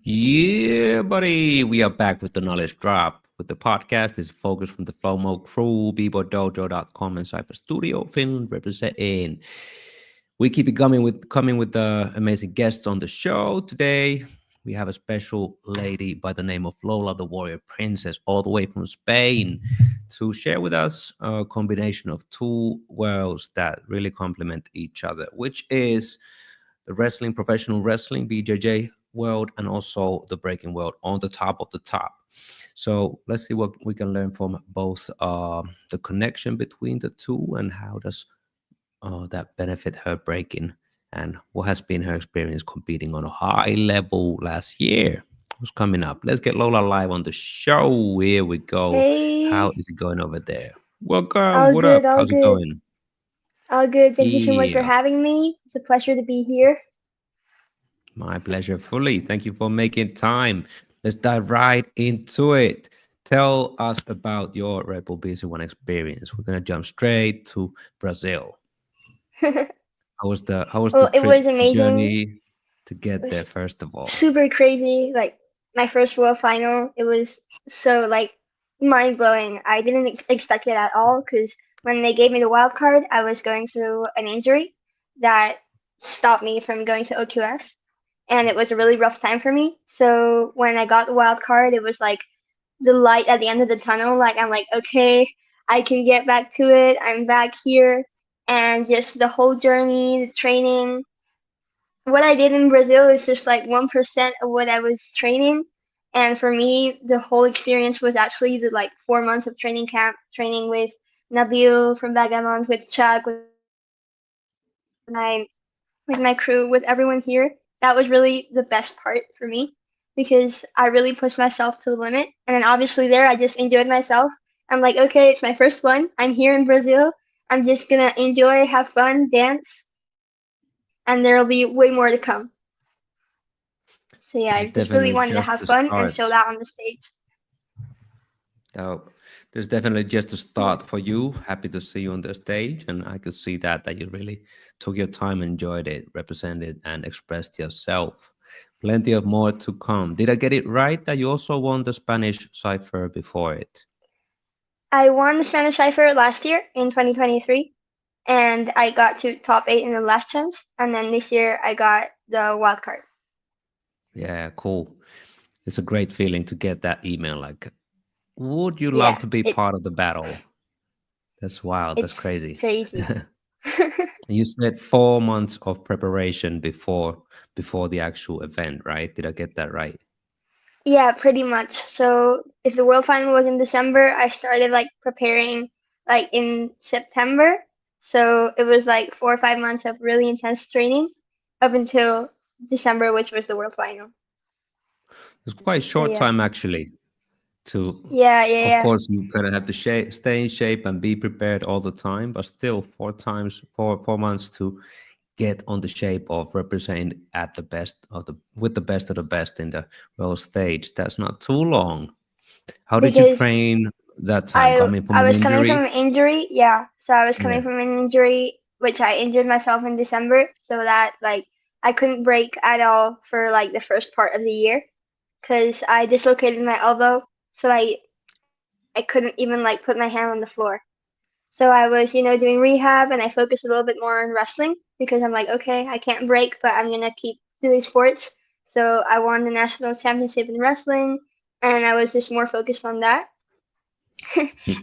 Yeah, buddy. We are back with the knowledge drop. With the podcast is focused from the FlowMo crew, BeatBoyDojo.com and Cypher Studio, Finland representing. We keep it coming with the amazing guests on the show today. We have a special lady by the name of Lola the Warrior Princess, all the way from Spain, to share with us a combination of two worlds that really complement each other, which is the wrestling, professional wrestling, BJJ world, and also the breaking world on the top of the top. So let's see what we can learn from both the connection between the two and how does that benefit her breaking and what has been her experience competing on a high level last year. What's coming up? Let's get Lola live on the show. Here we go. How Hey, is it going over there? Welcome. all What good, up? all How's it good, going? all good. Thank you so much for Yeah. having me. It's a pleasure to be here. My pleasure fully. Thank you for making time. Let's dive right into it. Tell us about your Red Bull BC1 experience. We're gonna jump straight to Brazil. How was the Well, it trip, was the amazing. journey to It get there was first of all? super crazy. Like my first world final, it was so like mind blowing. I didn't expect it at all because when they gave me the wild card, I was going through an injury that stopped me from going to OQS, and it was a really rough time for me. So when I got the wild card, it was like the light at the end of the tunnel. Like I'm like, okay, I can get back to it. I'm back here, and just the whole journey, the training. What I did in Brazil is just like 1% of what I was training, and for me, the whole experience was actually the like 4 months of training camp, training with Nabil from Vagamond, with Chuck, with my crew, with everyone here. That was really the best part for me because I really pushed myself to the limit. And then obviously there, I just enjoyed myself. I'm like, okay, it's my first one. I'm here in Brazil. I'm just gonna enjoy, have fun, dance, and there'll be way more to come. So yeah, This I is just really definitely wanted to just have the fun and show start. that on the stage. So there's definitely just a start for you. Happy to see you on the stage, and I could see that you really took your time, enjoyed it, represented, and expressed yourself. Plenty of more to come. Did I get it right that you also won the Spanish cipher before it? I won the Spanish Cipher last year in 2023, and I got to top 8 in the last chance. And then this year I got the wild card. Yeah, cool. It's a great feeling to get that email. Like, would you love Yeah, to be part of the battle? That's wild. That's it's crazy. crazy. You said 4 months of preparation before the actual event, right? Did I get that right? Yeah, pretty much. So if the world final was in December, I started like preparing like in September. So it was like 4 or 5 months of really intense training up until December, which was the world final. It's quite So short yeah. time actually. To Yeah, yeah, of yeah. course you kind of have to stay in shape and be prepared all the time, but still 4 months to get on the shape of represent at the best of the with the best of the best in the world stage. That's not too long. How did you Because train that time? I Coming from I an was coming from injury? an injury, yeah. So I was Yeah. coming from an injury which I injured myself in December, so that like I couldn't break at all for like the first part of the year because I dislocated my elbow, so I couldn't even like put my hand on the floor. So I was, doing rehab and I focused a little bit more on wrestling because I'm like, okay, I can't break, but I'm gonna keep doing sports. So I won the national championship in wrestling, and I was just more focused on that.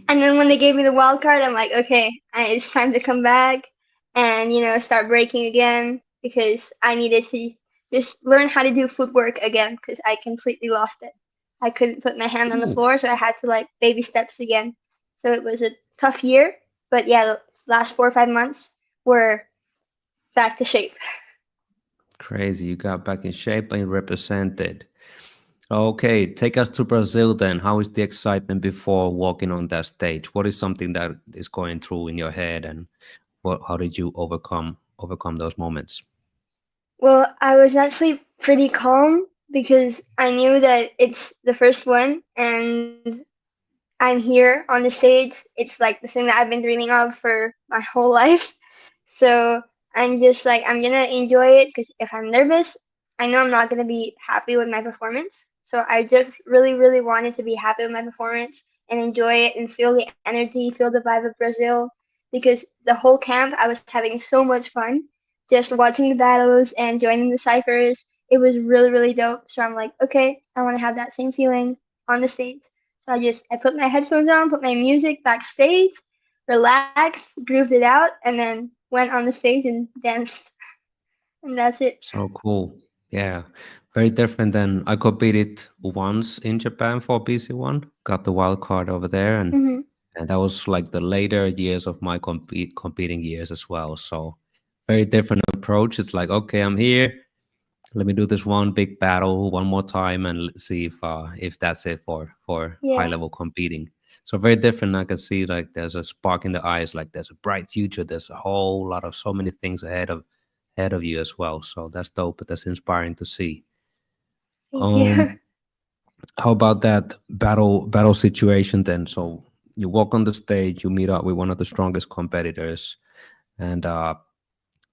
And then when they gave me the wild card, I'm like, okay, it's time to come back and start breaking again because I needed to just learn how to do footwork again because I completely lost it. I couldn't put my hand on the Ooh, floor, so I had to like baby steps again. So it was a tough year, but yeah, the last 4 or 5 months were back to shape. crazy. You got back in shape and represented. Okay, take us to Brazil then. How is the excitement before walking on that stage? What is something that is going through in your head, and how did you overcome those moments? Well, I was actually pretty calm because I knew that it's the first one and I'm here on the stage. It's like the thing that I've been dreaming of for my whole life. So I'm just like I'm gonna enjoy it because if I'm nervous, I know I'm not gonna be happy with my performance. So I just really, really wanted to be happy with my performance and enjoy it and feel the energy, feel the vibe of Brazil. Because the whole camp, I was having so much fun, just watching the battles and joining the ciphers. It was really, really dope. So I'm like, okay, I want to have that same feeling on the stage. So I put my headphones on, put my music backstage, relaxed, grooved it out, and then went on the stage and danced, and that's it. So cool. Yeah. Very different than I competed once in Japan for BC1, got the wild card over there, Mhm. and that was like the later years of my competing years as well. So very different approach. It's like, okay, I'm here. Let me do this one big battle one more time and see if that's it for high Yeah. level competing. So very different. I can see like there's a spark in the eyes, like there's a bright future. There's a whole lot of so many things ahead of you as well. So that's dope. But that's inspiring to see. Thank you. Um, how about that battle situation then? So you walk on the stage, you meet up with one of the strongest competitors, and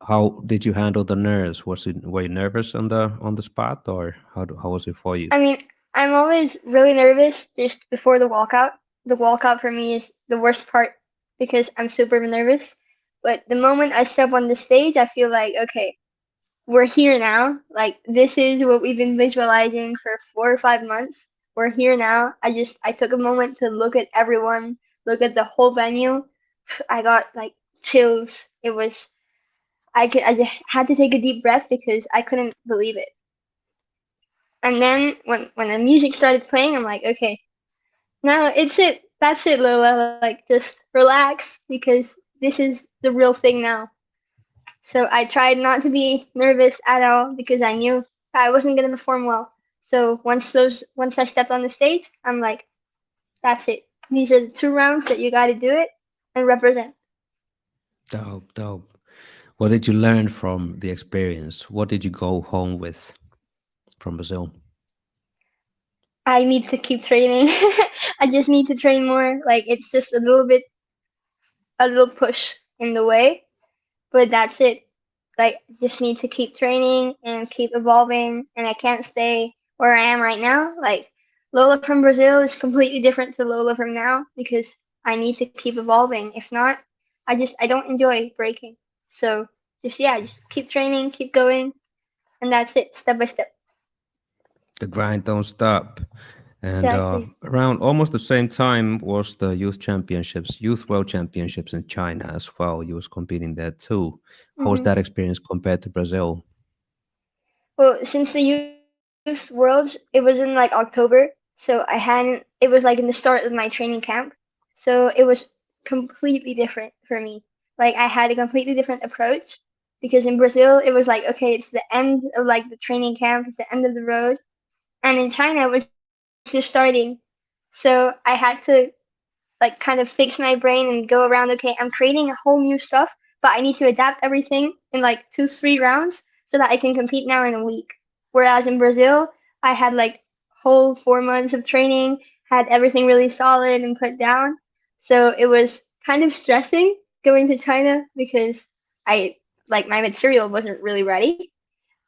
how did you handle the nerves? Were you nervous on the spot, or how was it for you? I mean, I'm always really nervous just before the walkout. The walkout for me is the worst part because I'm super nervous. But the moment I step on the stage, I feel like, okay, we're here now. Like this is what we've been visualizing for 4 or 5 months. We're here now. I took a moment to look at everyone, look at the whole venue. I got like chills. I just had to take a deep breath because I couldn't believe it. And then when the music started playing, I'm like, okay, now it's it. That's it, Lola. Like just relax because this is the real thing now. So I tried not to be nervous at all because I knew I wasn't gonna perform well. So once I stepped on the stage, I'm like, that's it. These are the 2 rounds that you got to do it and represent. Dope, dope. What did you learn from the experience? What did you go home with from Brazil? I need to keep training. I just need to train more. Like it's just a little push in the way, but that's it. Like just need to keep training and keep evolving, and I can't stay where I am right now. Like Lola from Brazil is completely different to Lola from now because I need to keep evolving. If not, I don't enjoy breaking. So just keep training, keep going, and that's it, step by step. The grind don't stop. And Exactly. around almost the same time was the youth world championships in China as well. You was competing there too. How was hmm that experience compared to Brazil? Well, since the youth worlds, it was in like October, so I hadn't. It was like in the start of my training camp, so it was completely different for me. Like I had a completely different approach because in Brazil it was like okay, it's the end of like the training camp, it's the end of the road, and in China it was just starting. So I had to like kind of fix my brain and go around. Okay, I'm creating a whole new stuff, but I need to adapt everything in like 2, 3 rounds so that I can compete now in a week. Whereas in Brazil, I had like whole 4 months of training, had everything really solid and put down. So it was kind of stressing going to China because I like my material wasn't really ready.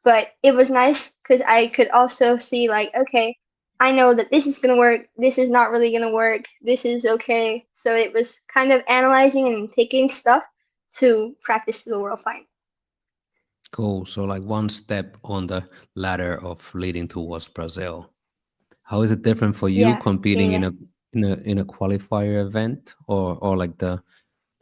But it was nice because I could also see like, okay, I know that this is gonna work, this is not really gonna work, this is okay. So it was kind of analyzing and taking stuff to practice to the world fight. Cool. So like one step on the ladder of leading towards Brazil. How is it different for you Yeah, competing yeah, in yeah. a qualifier event or like the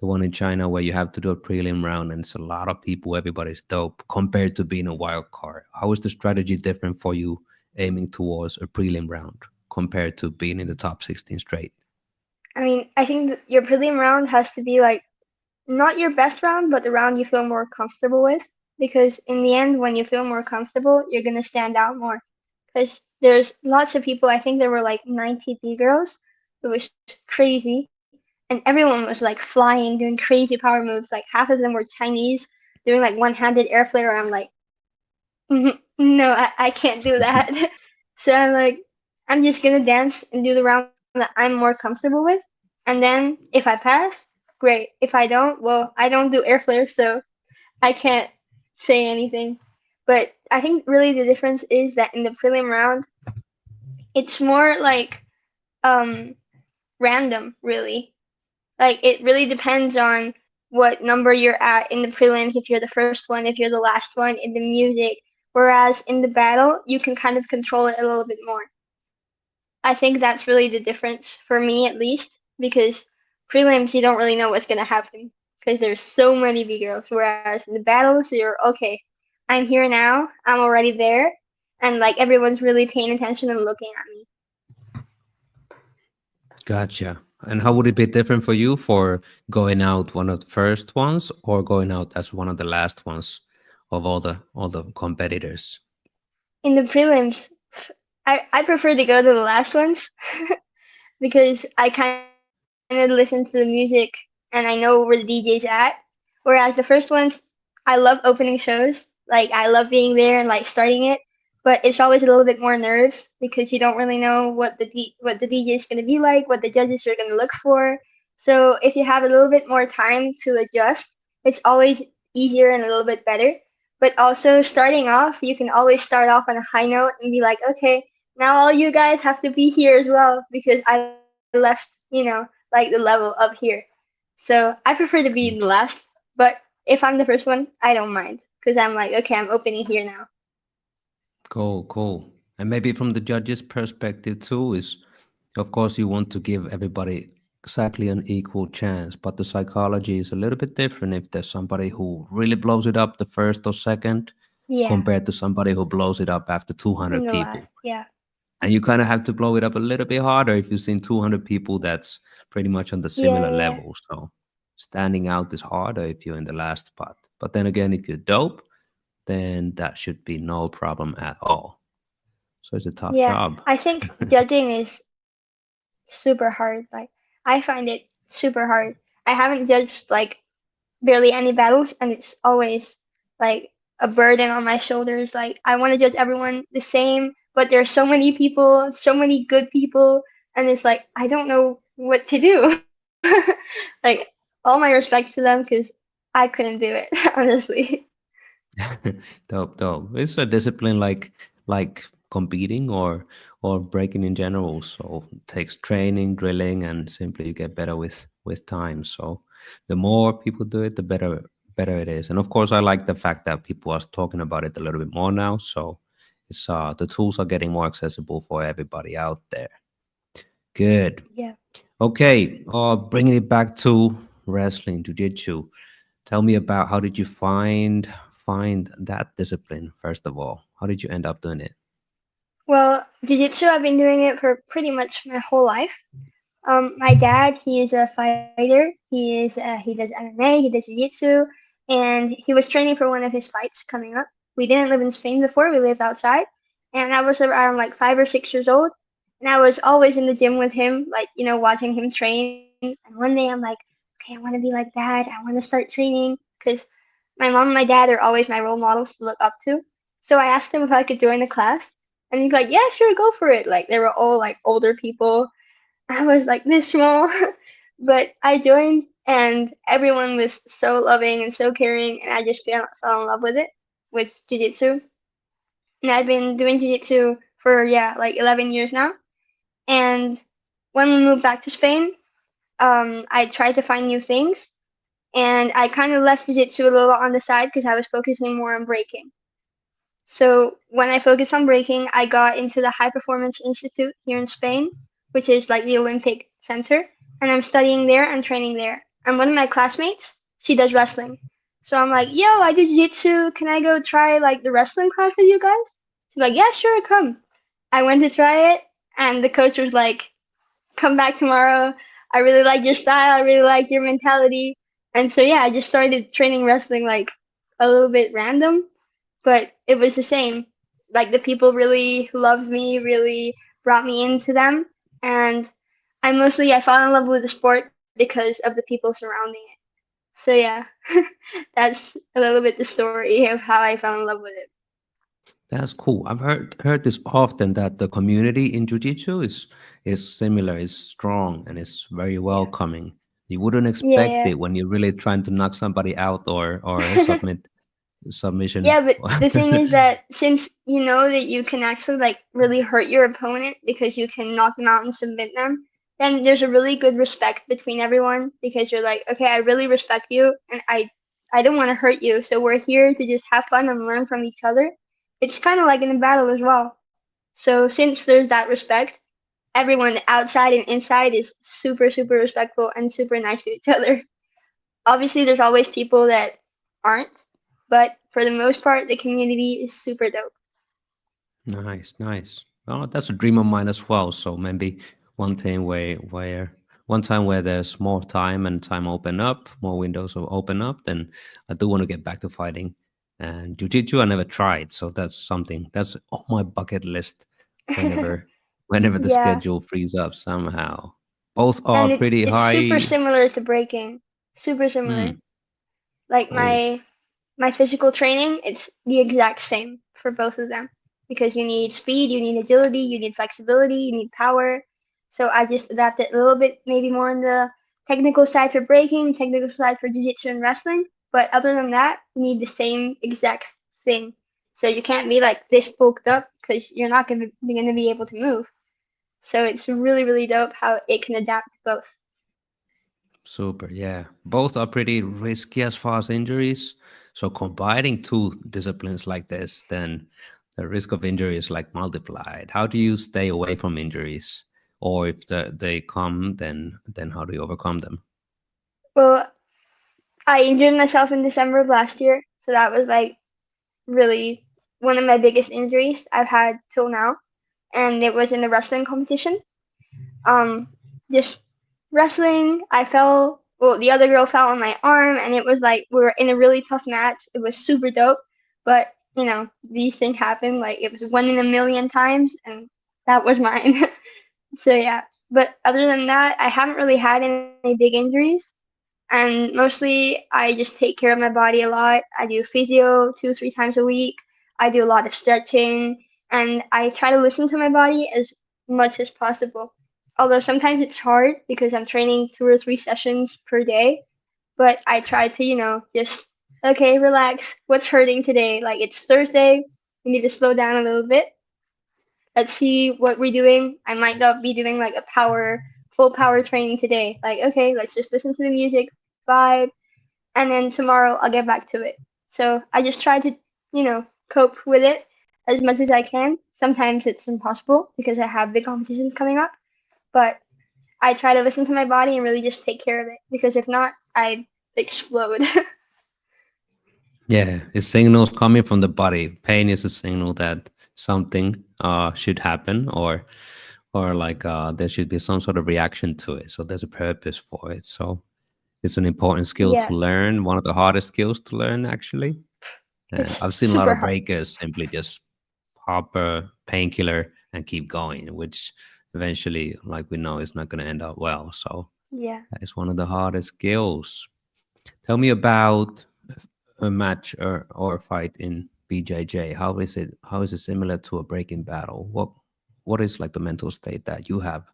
one in China where you have to do a prelim round and it's a lot of people, everybody's dope compared to being a wild card? How is the strategy different for you aiming towards a prelim round compared to being in the top 16 straight? I mean, I think your prelim round has to be like not your best round, but the round you feel more comfortable with. Because in the end, when you feel more comfortable, you're gonna stand out more. Because there's lots of people. I think there were like 90 B girls. It was crazy, and everyone was like flying, doing crazy power moves. Like half of them were Chinese, doing like one-handed air flare. I'm like, no, I can't do that. So I'm like, I'm just gonna dance and do the round that I'm more comfortable with, and then if I pass, great. If I don't, well, I don't do air flare, so I can't say anything. But I think really the difference is that in the prelim round, it's more like um random, really. Like it really depends on what number you're at in the prelims, if you're the first one, if you're the last one in the music. Whereas in the battle, you can kind of control it a little bit more. I think that's really the difference for me, at least, because prelims you don't really know what's gonna happen because there's so many big girls. Whereas in the battles, you're okay. I'm here now. I'm already there, and like everyone's really paying attention and looking at me. Gotcha. And how would it be different for you for going out one of the first ones or going out as one of the last ones of all the competitors? In the prelims, I prefer to go to the last ones because I kind of listen to the music and I know where the DJ's at. Whereas the first ones, I love opening shows. Like I love being there and like starting it, but it's always a little bit more nerves because you don't really know what the DJ is going to be like, what the judges are going to look for. So if you have a little bit more time to adjust, it's always easier and a little bit better. But also starting off, you can always start off on a high note and be like, okay, now all you guys have to be here as well because I left, like the level up here. So I prefer to be in the last, but if I'm the first one, I don't mind because I'm like, okay, I'm opening here now. Cool, cool. And maybe from the judge's perspective too is, of course, you want to give everybody exactly an equal chance, but the psychology is a little bit different if there's somebody who really blows it up the first or second Yeah, compared to somebody who blows it up after in 200 the last, people. yeah, And you kind of have to blow it up a little bit harder if you've seen 200 people that's pretty much on the yeah, similar yeah, level. So standing out is harder if you're in the last spot. But then again, if you're dope, then that should be no problem at all. So it's a tough yeah. job. I think judging is super hard. Like I find it super hard. I haven't judged like barely any battles, and it's always like a burden on my shoulders. Like I want to judge everyone the same, but there's so many people, so many good people, and it's like I don't know what to do. Like all my respect to them because I couldn't do it honestly. Dope, dope. It's a discipline like competing or breaking in general. So it takes training, drilling, and simply you get better with time. So the more people do it, the better it is. And of course, I like the fact that people are talking about it a little bit more now. So it's the tools are getting more accessible for everybody out there. Good. Yeah. Okay. Bringing it back to wrestling, jujitsu. Tell me about how did you find that discipline first of all? How did you end up doing it? Well, jiu-jitsu, I've been doing it for pretty much my whole life. My dad, he is a fighter. He does MMA, he does jiu-jitsu, and he was training for one of his fights coming up. We didn't live in Spain before; we lived outside, and I was around like 5 or 6 years old, and I was always in the gym with him, like watching him train. And one day I'm like, okay, I want to be like dad. I want to start training because my mom and my dad are always my role models to look up to. So I asked him if I could join the class, and he's like, yeah, sure, go for it. Like they were all like older people. I was like this small, but I joined and everyone was so loving and so caring, and I just fell in love with it, with jiu-jitsu. And I've been doing jiu-jitsu for, yeah, like 11 years now. And when we moved back to Spain, I tried to find new things, and I kind of left jiu-jitsu a little on the side because I was focusing more on breaking. So when I focused on breaking, I got into the High Performance Institute here in Spain, which is like the Olympic center, and I'm studying there and training there. And one of my classmates, she does wrestling. So I'm like, yo, I do jiu-jitsu. Can I go try like the wrestling class with you guys? She's like, yeah, sure, come. I went to try it, and the coach was like, come back tomorrow. I really like your style. I really like your mentality. And so yeah, I just started training wrestling like a little bit random, but it was the same. Like the people really loved me, really brought me into them, and I fell in love with the sport because of the people surrounding it. So yeah, that's a little bit the story of how I fell in love with it. That's cool. I've heard this often that the community in jiu-jitsu is similar, is strong, and is very Yeah. welcoming. You wouldn't expect Yeah. it when you're really trying to knock somebody out or Yeah. submission. Yeah, but the thing is that since you know that you can actually like really hurt your opponent because you can knock them out and submit them, then there's a really good respect between everyone because you're like, okay, I really respect you and I don't want to hurt you, so we're here to just have fun and learn from each other. It's kind of like in a battle as well. So since there's that respect, everyone outside and inside is super super respectful and super nice to each other. Obviously, there's always people that aren't, but for the most part, the community is super dope. Nice, nice. Well, that's a dream of mine as well. So maybe one thing one time where there's more time and time open up, more windows will open up, then I do want to get back to fighting. And jiu-jitsu I never tried, so that's something that's on my bucket list whenever whenever the Yeah, schedule frees up somehow. Both are and pretty it's super high. similar to breaking. Super similar. Hmm. Like Oh, my physical training, it's the exact same for both of them because you need speed, you need agility, you need flexibility, you need power. So I just adapted a little bit, maybe more on the technical side for breaking, technical side for jiu-jitsu and wrestling. But other than that, you need the same exact thing. So you can't be like this bulked up because you're not gonna be able to move. So it's really really dope how it can adapt to both. super. Yeah. Both are pretty risky as far as injuries. So combining two disciplines like this, then the risk of injury is like multiplied. How do you stay away from injuries? Or if they come, then how do you overcome them? Well, I injured myself in December of last year, so that was like really one of my biggest injuries I've had till now, and it was in the wrestling competition. Um, just wrestling, I fell. Well, the other girl fell on my arm, and it was like we were in a really tough match. It was super dope, but these things happen. Like it was one in a million times, and that was mine. So yeah, but other than that, I haven't really had any big injuries. And mostly I just take care of my body a lot. I do physio 2 3 times a week. I do a lot of stretching, and I try to listen to my body as much as possible. Although sometimes it's hard because I'm training 2 or 3 sessions per day, but I try to, just okay, relax. What's hurting today? Like it's Thursday, we need to slow down a little bit. Let's see what we're doing. I might not be doing like a full power training today. Like, okay, let's just listen to the music, vibe, and then tomorrow I'll get back to it. So I just try to, cope with it as much as I can. Sometimes it's impossible because I have big competitions coming up, but I try to listen to my body and really just take care of it because if not, I'd explode. Yeah, it's signals coming from the body. Pain is a signal that something should happen, or like there should be some sort of reaction to it. So there's a purpose for it. So it's an important skill Yeah, to learn, one of the hardest skills to learn, actually. And it's I've seen a lot super of hard. breakers simply just pop a painkiller and keep going, which eventually, like we know, is not going to end up well. So Yeah. that is one of the hardest skills. Tell me about a match or a fight in BJJ. How is it similar to a breaking battle? What is like the mental state that you have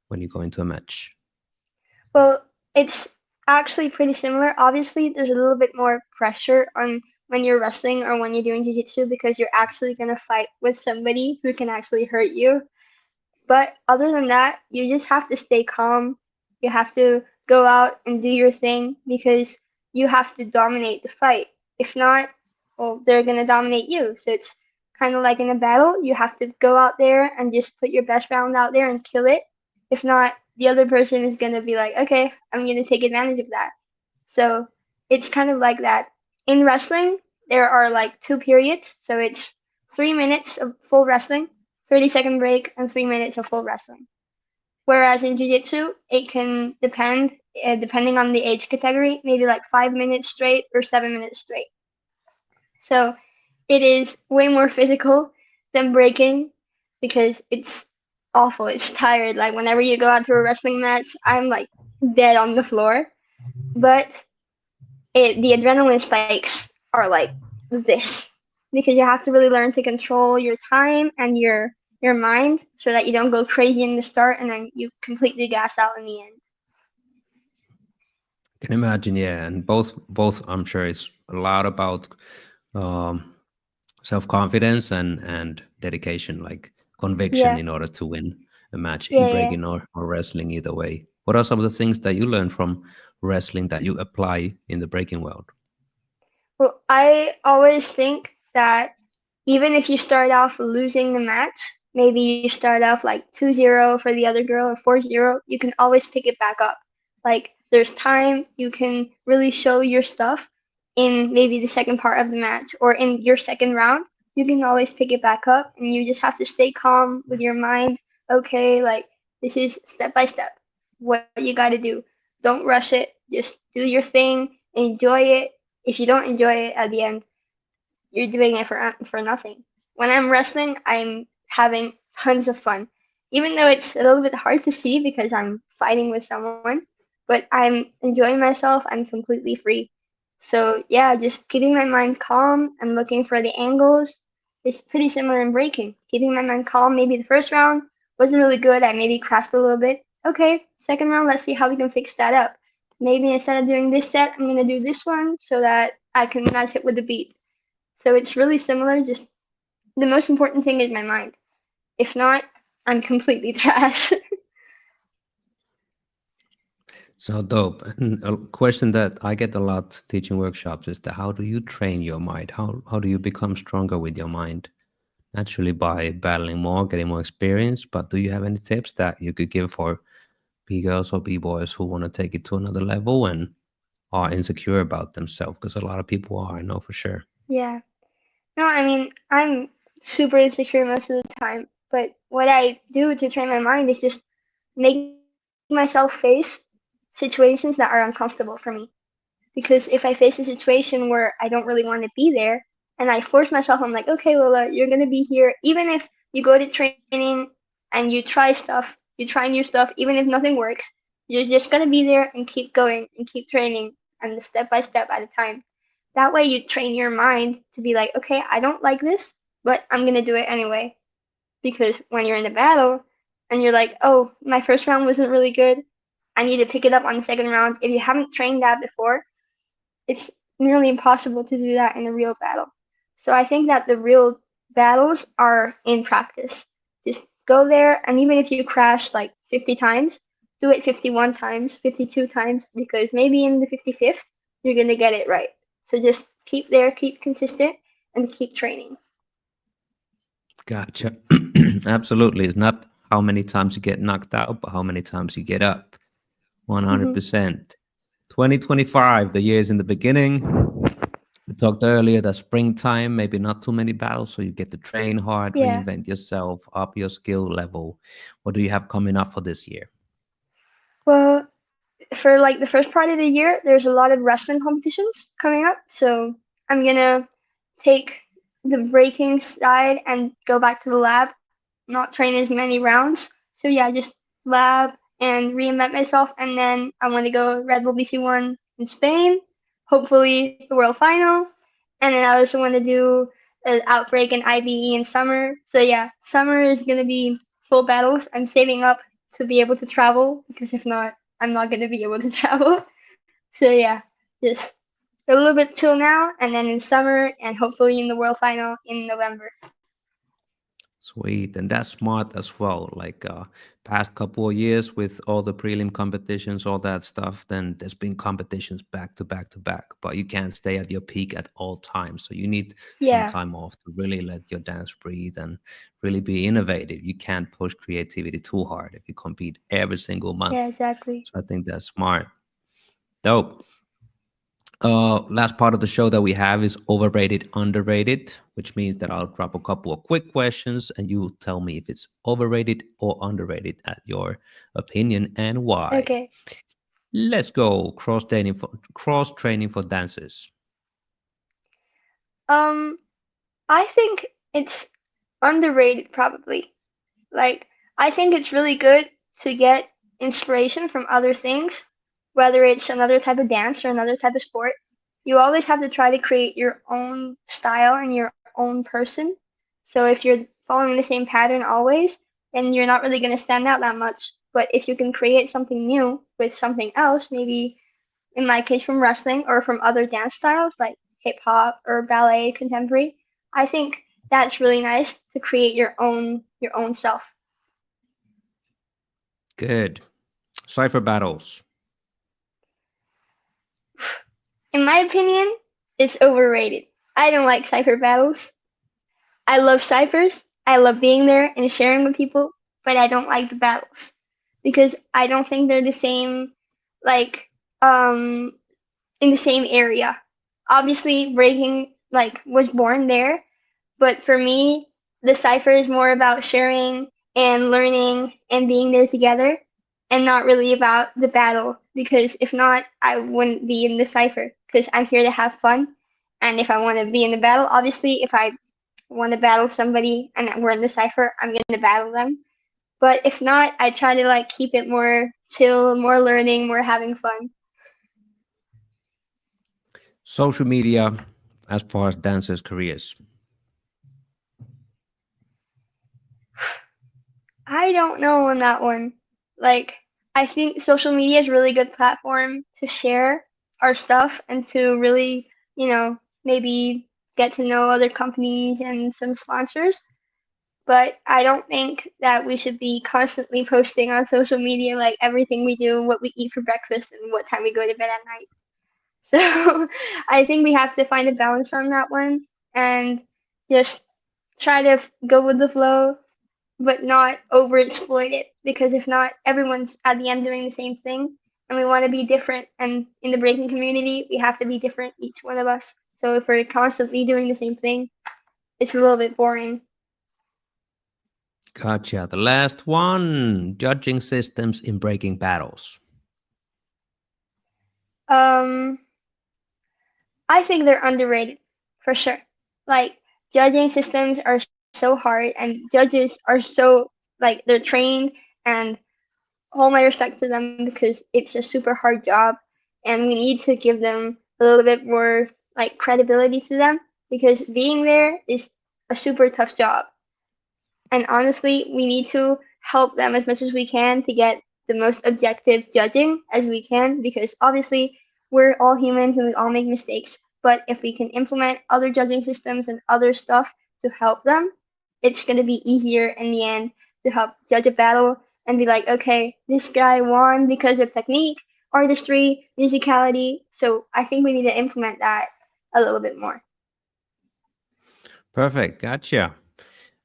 when you go into a match? Well, it's actually pretty similar. Obviously, there's a little bit more pressure on when you're wrestling or when you're doing jiu-jitsu because you're actually going to fight with somebody who can actually hurt you. But other than that, you just have to stay calm. You have to go out and do your thing because you have to dominate the fight. If not, well, they're going to dominate you. So it's kind of like in a battle, you have to go out there and just put your best round out there and kill it. If not, the other person is going to be like, okay, I'm going to take advantage of that. So it's kind of like that. In wrestling, there are like 2 periods. So it's 3 minutes of full wrestling, 30-second break, and 3 minutes of full wrestling. Whereas in jiu-jitsu, it can depend, depending on the age category, maybe like 5 minutes straight or 7 minutes straight. So it is way more physical than breaking because it's awful. It's tired. Like whenever you go out to a wrestling match, I'm like dead on the floor. But the adrenaline spikes are like this because you have to really learn to control your time and your mind so that you don't go crazy in the start and then you completely gas out in the end. Can imagine, yeah, and both I'm sure it's a lot about um, self confidence and dedication, like conviction Yeah, in order to win a match in yeah, yeah. breaking or wrestling. Either way, what are some of the things that you learn from wrestling that you apply in the breaking world? Well, I always think that even if you start off losing the match, maybe you start off like 2-0 for the other girl or 4-0, you can always pick it back up. Like there's time, you can really show your stuff in maybe the second part of the match or in your second round. You can always pick it back up and you just have to stay calm with your mind. Okay, like this is step by step what you got to do. Don't rush it. Just do your thing, enjoy it. If you don't enjoy it at the end, you're doing it for nothing. When I'm wrestling, I'm having tons of fun, even though it's a little bit hard to see because I'm fighting with someone. But I'm enjoying myself. I'm completely free. So yeah, just keeping my mind calm and looking for the angles is pretty similar in breaking. Keeping my mind calm. Maybe the first round wasn't really good. I maybe crashed a little bit. Okay, second round, let's see how we can fix that up. Maybe instead of doing this set, I'm gonna do this one so that I can match it with the beat. So it's really similar, just the most important thing is my mind. If not, I'm completely trash. So dope. And a question that I get a lot teaching workshops is that how do you train your mind? How do you become stronger with your mind? Naturally by battling more, getting more experience. But do you have any tips that you could give for B girls or B boys who want to take it to another level and are insecure about themselves? Because a lot of people are, I know for sure. Yeah. No, I mean, I'm super insecure most of the time, but what I do to train my mind is just make myself face situations that are uncomfortable for me. Because if I face a situation where I don't really want to be there and I force myself, I'm like, okay, Lola, you're gonna be here. Even if you go to training and you try stuff, you try new stuff, even if nothing works, you're just gonna be there and keep going and keep training and step by step at a time. That way you train your mind to be like, okay, I don't like this, but I'm gonna do it anyway. Because when you're in a battle and you're like, oh, my first round wasn't really good, I need to pick it up on the second round. If you haven't trained that before, it's nearly impossible to do that in a real battle. So I think that the real battles are in practice. Just go there, and even if you crash like 50 times, do it 51 times, 52 times, because maybe in the 55th, you're going to get it right. So just keep there, keep consistent, and keep training. Gotcha. Absolutely. It's not how many times you get knocked out, but how many times you get up. Hmm. 100%. 2025, the year is in the beginning. We talked earlier that springtime, maybe not too many battles, so you get to train hard, Yeah. reinvent yourself, up your skill level. What do you have coming up for this year? Well, for like the first part of the year, there's a lot of wrestling competitions coming up. So I'm gonna take the breaking side and go back to the lab, not train as many rounds. So yeah, just lab and reinvent myself. And then I want to go Red Bull BC1 in Spain, hopefully the World Final. And then I also want to do an Outbreak and IBE in summer. So yeah, summer is gonna be full battles. I'm saving up to be able to travel because if not, I'm not gonna be able to travel. So yeah, just a little bit chill now, and then in summer, and hopefully in the World Final in November. Sweet, and that's smart as well. Like past couple of years with all the prelim competitions, all that stuff, then there's been competitions back to back to back, but you can't stay at your peak at all times. So you need some Yeah, time off to really let your dance breathe and really be innovative. You can't push creativity too hard if you compete every single yeah, month. exactly. So I think that's smart. Dope. Last part of the show that we have is overrated, underrated, which means that I'll drop a couple of quick questions and you tell me if it's overrated or underrated at your opinion and why. Okay. Let's go. Cross training for dancers. Um, I think it's underrated probably. Like, I think it's really good to get inspiration from other things, whether it's another type of dance or another type of sport. You always have to try to create your own style and your own person. So if you're following the same pattern always, then you're not really going to stand out that much. But if you can create something new with something else, maybe in my case from wrestling or from other dance styles like hip hop or ballet, contemporary. I think that's really nice to create your own self. Good. Cipher battles. In my opinion, it's overrated. I don't like cipher battles. I love ciphers. I love being there and sharing with people, but I don't like the battles because I don't think they're the same, like um in the same area. Obviously, breaking like was born there, but for me, the cipher is more about sharing and learning and being there together, and not really about the battle. Because if not, I wouldn't be in the cipher. Because I'm here to have fun, and if I want to be in the battle, obviously, if I want to battle somebody and we're in the cipher, I'm gonna battle them. But if not, I try to like keep it more chill, more learning, more having fun. Social media as far as dancers' careers. I don't know on that one. Like, I think social media is a really good platform to share our stuff and to really, maybe get to know other companies and some sponsors. But I don't think that we should be constantly posting on social media like everything we do, what we eat for breakfast, and what time we go to bed at night. So I think we have to find a balance on that one and just try to go with the flow but not overexploit it because if not, everyone's at the end doing the same thing, and we want to be different. And in the breaking community, we have to be different, each one of us. So if we're constantly doing the same thing, it's a little bit boring. Gotcha. The last one, judging systems in breaking battles. Um, I think they're underrated for sure. Like judging systems are so hard, and judges are so like they're trained and all my respect to them because it's a super hard job and we need to give them a little bit more like credibility to them because being there is a super tough job. And honestly, we need to help them as much as we can to get the most objective judging as we can because obviously we're all humans and we all make mistakes. But if we can implement other judging systems and other stuff to help them, it's going to be easier in the end to help judge a battle and be like, okay, this guy won because of technique, artistry, musicality. So I think we need to implement that a little bit more. Perfect. Gotcha.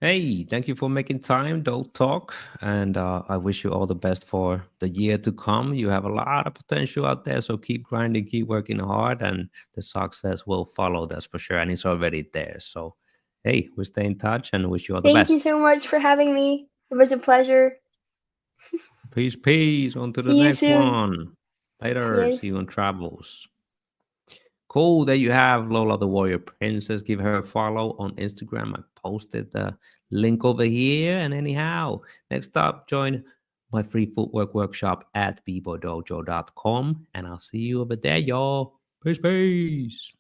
Hey, thank you for making time. Don't talk. And I wish you all the best for the year to come. You have a lot of potential out there. So keep grinding, keep working hard, and the success will follow. That's for sure. And it's already there. So, hey, we stay in touch and wish you all the Thank you best. so much for having me. It was a pleasure. Peace, peace. On to the See you next soon. one. Later. Yes. See you on travels. Cool. There you have Lola the Warrior Princess. Give her a follow on Instagram. I posted the link over here. And anyhow, next up, join my free footwork workshop at bebodojo.com. And I'll see you over there, y'all. Peace, peace.